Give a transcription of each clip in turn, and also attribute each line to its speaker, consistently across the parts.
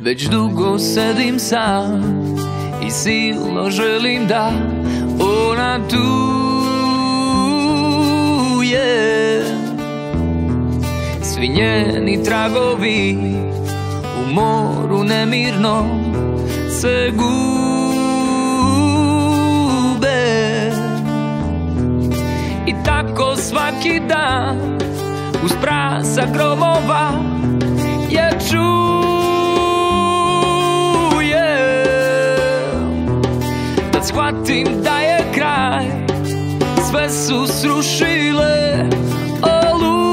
Speaker 1: Već dugo sedim sam i silno želim da ona tu je. Svi njeni tragovi u moru nemirnom se gube. I tako svaki dan uz prasak gromova je čujem da shvatim da je kraj, sve su srušile oluje.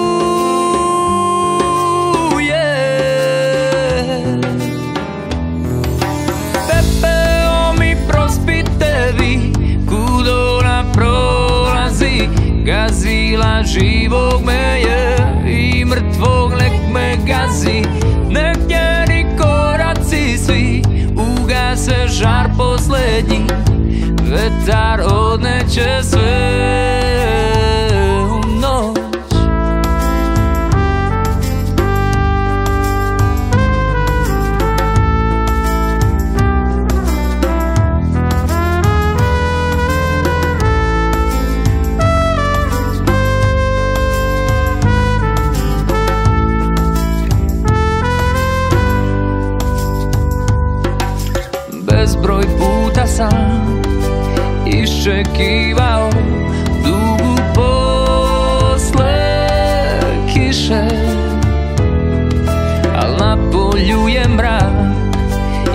Speaker 1: Pepeo mi prospitevi kud ona prolazi, gazila živog me je i mrtvog nek me gazi. Nek njeni koraci svi ugase žar poslednji, vetar odneće sve u noć. Bezbroj puta sam iščekivao dugu posle kiše, al na polju je mrak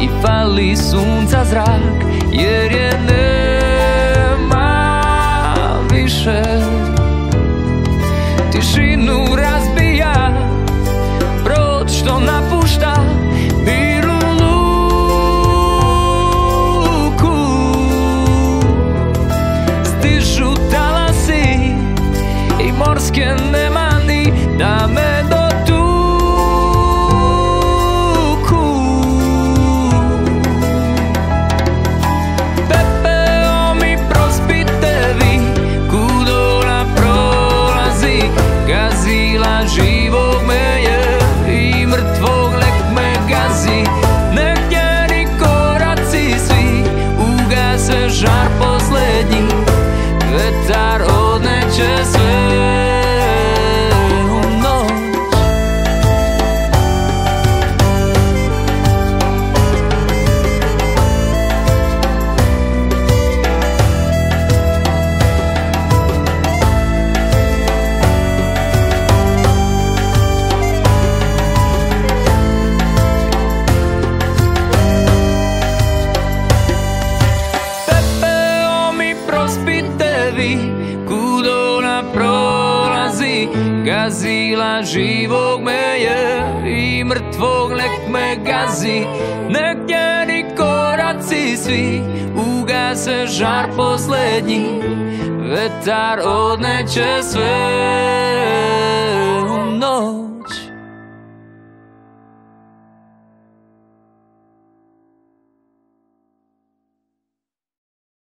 Speaker 1: i fali sunca zrak, jer je nema više. Tišinu razbija brod što napušta miru luku. Stižu talasi i morske nemani da me dotuku. Pepeo mi prospitevi kud ona prolazi, gazila živog me je i mrtvog nek me gazi. Nek njeni koraci svi ugase žar poslednji, vetar odneće sve u noć. Pepeo mi prospitevi kud ona prolazi, gazila živog me je i mrtvog nek me gazi. Nek njeni koraci svi ugase žar poslednji, vetar odneće sve u noć.